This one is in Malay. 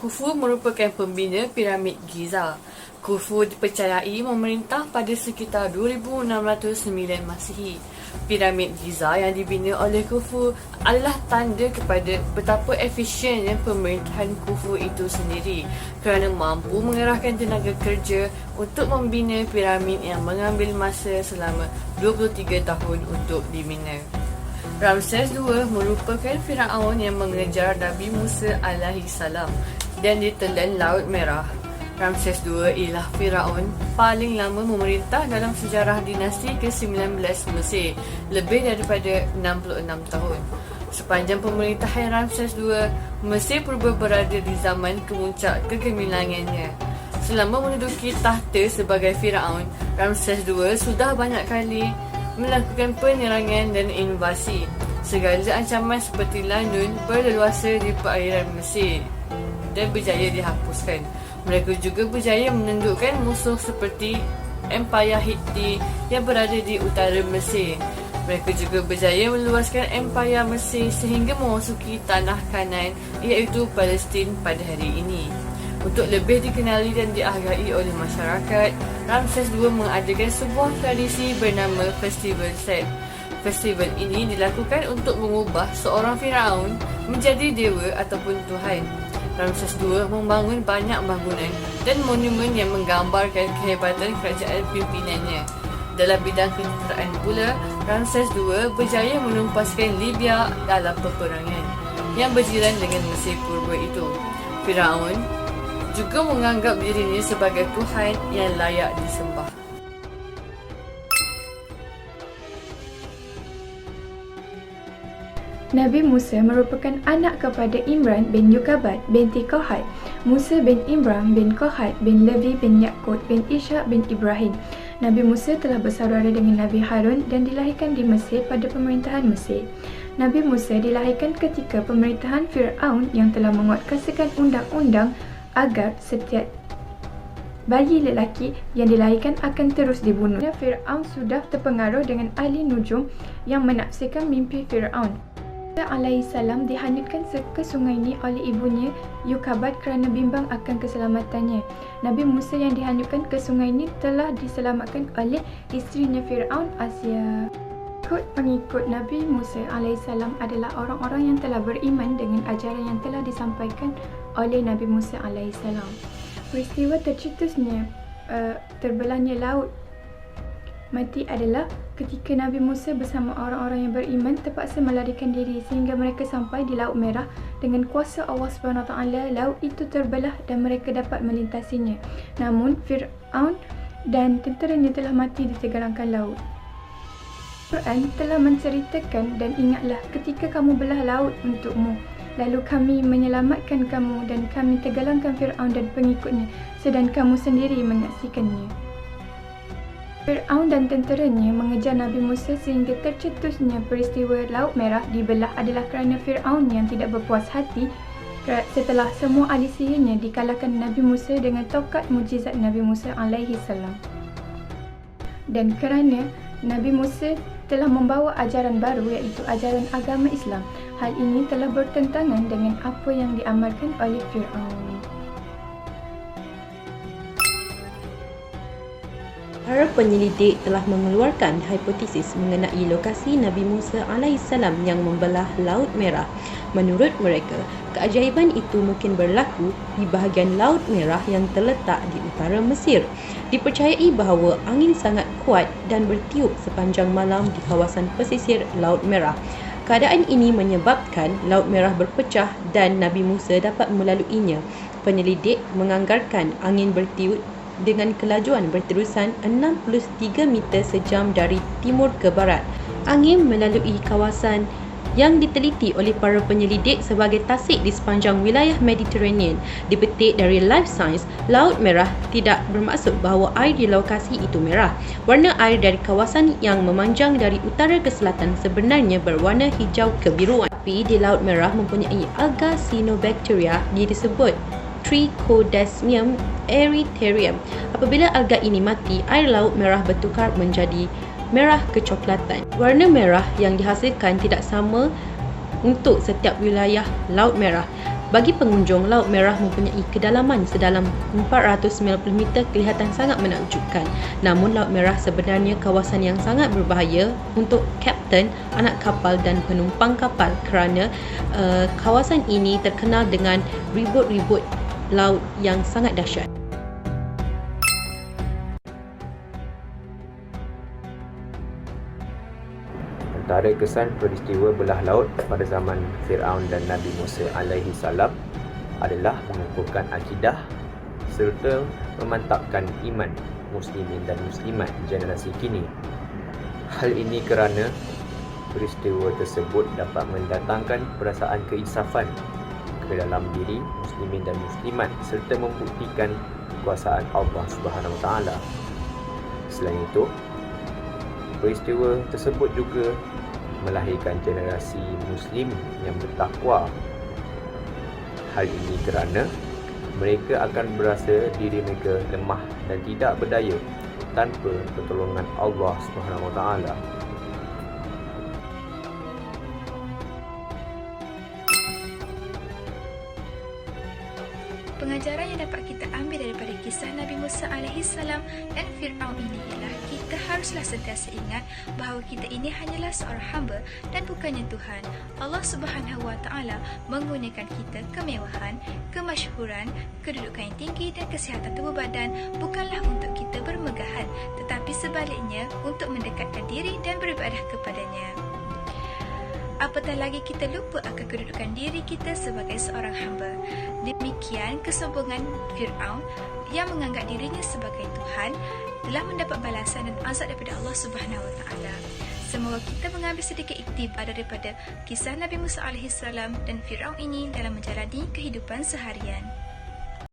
Khufu merupakan pembina piramid Giza. Khufu dipercayai memerintah pada sekitar 2609 Masihi. Piramid Giza yang dibina oleh Khufu adalah tanda kepada betapa efisiennya pemerintahan Khufu itu sendiri kerana mampu mengerahkan tenaga kerja untuk membina piramid yang mengambil masa selama 23 tahun untuk dibina. Ramses II merupakan Firaun yang mengejar Nabi Musa alaihi salam dan ditelan Laut Merah. Ramses II ialah Firaun paling lama memerintah dalam sejarah dinasti ke-19 Mesir, lebih daripada 66 tahun. Sepanjang pemerintahan Ramses II, Mesir purba berada di zaman kemuncak kegemilangannya. Selama menduduki tahta sebagai Firaun, Ramses II sudah banyak kali melakukan penyerangan dan invasi. Segala ancaman seperti Landun berleluasa di perairan Mesir dan berjaya dihapuskan. Mereka juga berjaya menundukkan musuh seperti Empayar Hitti yang berada di utara Mesir. Mereka juga berjaya meluaskan Empayar Mesir sehingga memasuki tanah Kanan iaitu Palestin pada hari ini. Untuk lebih dikenali dan dihargai oleh masyarakat, Ramses II mengadakan sebuah tradisi bernama Festival Set. Festival ini dilakukan untuk mengubah seorang Firaun menjadi dewa ataupun Tuhan. Ramses II membangun banyak bangunan dan monumen yang menggambarkan kehebatan kerajaan pimpinannya. Dalam bidang ketenteraan pula, Ramses II berjaya menumpaskan Libya dalam peperangan yang berjiran dengan Mesir purba itu. Firaun juga menganggap dirinya sebagai Tuhan yang layak disembah. Nabi Musa merupakan anak kepada Imran bin Yukabat binti Kohat, Musa bin Imran bin Kohat bin Levi bin Yakut bin Ishak bin Ibrahim. Nabi Musa telah bersaudara dengan Nabi Harun dan dilahirkan di Mesir pada pemerintahan Mesir. Nabi Musa dilahirkan ketika pemerintahan Firaun yang telah menguatkuasakan undang-undang agar setiap bayi lelaki yang dilahirkan akan terus dibunuh. Firaun sudah terpengaruh dengan ahli nujum yang menafsirkan mimpi Firaun. Musa alaihissalam dihanyutkan ke sungai Nil oleh ibunya Yukabat kerana bimbang akan keselamatannya. Nabi Musa yang dihanyutkan ke sungai Nil telah diselamatkan oleh isterinya Firaun, Asia. Pengikut Nabi Musa alaihissalam adalah orang-orang yang telah beriman dengan ajaran yang telah disampaikan oleh Nabi Musa alaihissalam. Peristiwa tercetusnya terbelahnya laut mati adalah ketika Nabi Musa bersama orang-orang yang beriman terpaksa melarikan diri sehingga mereka sampai di Laut Merah. Dengan kuasa Allah SWT, laut itu terbelah dan mereka dapat melintasinya. Namun Firaun dan tenteranya telah mati di tegalankan laut. Quran telah menceritakan, dan ingatlah ketika kamu belah laut untukmu, lalu kami menyelamatkan kamu dan kami tenggelamkan Firaun dan pengikutnya, sedang kamu sendiri menyaksikannya. Firaun dan tenteranya mengejar Nabi Musa sehingga tercetusnya peristiwa Laut Merah dibelah adalah kerana Firaun yang tidak berpuas hati setelah semua ahli sihirnya dikalahkan Nabi Musa dengan tongkat mukjizat Nabi Musa alaihi salam. Dan kerana Nabi Musa telah membawa ajaran baru iaitu ajaran agama Islam, hal ini telah bertentangan dengan apa yang diamalkan oleh Firaun. Para penyelidik telah mengeluarkan hipotesis mengenai lokasi Nabi Musa alaihissalam yang membelah Laut Merah. Menurut mereka, keajaiban itu mungkin berlaku di bahagian Laut Merah yang terletak di utara Mesir. Dipercayai bahawa angin sangat kuat dan bertiup sepanjang malam di kawasan pesisir Laut Merah. Keadaan ini menyebabkan Laut Merah berpecah dan Nabi Musa dapat melaluinya. Penyelidik menganggarkan angin bertiup dengan kelajuan berterusan 63 meter sejam dari timur ke barat. Angin melalui kawasan yang diteliti oleh para penyelidik sebagai tasik di sepanjang wilayah Mediterranean. Dipetik dari Life Science, Laut Merah tidak bermaksud bahawa air di lokasi itu merah. Warna air dari kawasan yang memanjang dari utara ke selatan sebenarnya berwarna hijau kebiruan. Tapi di Laut Merah mempunyai alga cyanobacteria disebut Trichodesmium erythraeum. Apabila alga ini mati, air Laut Merah bertukar menjadi merah kecoklatan. Warna merah yang dihasilkan tidak sama untuk setiap wilayah Laut Merah. Bagi pengunjung, Laut Merah mempunyai kedalaman sedalam 490 meter kelihatan sangat menakjubkan. Namun Laut Merah sebenarnya kawasan yang sangat berbahaya untuk kapten, anak kapal dan penumpang kapal kerana kawasan ini terkenal dengan ribut-ribut laut yang sangat dahsyat. Antara kesan peristiwa belah laut pada zaman Fir'aun dan Nabi Musa alaihi salam adalah mengukuhkan akidah serta memantapkan iman muslimin dan muslimat generasi kini. Hal ini kerana peristiwa tersebut dapat mendatangkan perasaan keinsafan ke dalam diri muslimin dan muslimat serta membuktikan kekuasaan Allah Subhanahu Wa Taala. Selain itu, peristiwa tersebut juga melahirkan generasi muslim yang bertakwa. Hal ini kerana mereka akan berasa diri mereka lemah dan tidak berdaya tanpa pertolongan Allah Subhanahu Wa Taala. Pengajaran yang dapat kita ambil daripada kisah Nabi Musa AS dan Fir'aun ini ialah kita haruslah sentiasa ingat bahawa kita ini hanyalah seorang hamba dan bukannya Tuhan. Allah Subhanahu Wa Taala menggunakan kita kemewahan, kemasyhuran, kedudukan yang tinggi dan kesihatan tubuh badan bukanlah untuk kita bermegahan, tetapi sebaliknya untuk mendekatkan diri dan beribadah kepadanya. Apatah lagi kita lupa akan kedudukan diri kita sebagai seorang hamba. Demikian kesombongan Fir'aun yang menganggap dirinya sebagai Tuhan telah mendapat balasan dan azab daripada Allah Subhanahu Wa Taala. Semoga kita mengambil sedikit iktibar daripada kisah Nabi Musa AS dan Fir'aun ini dalam menjalani kehidupan seharian.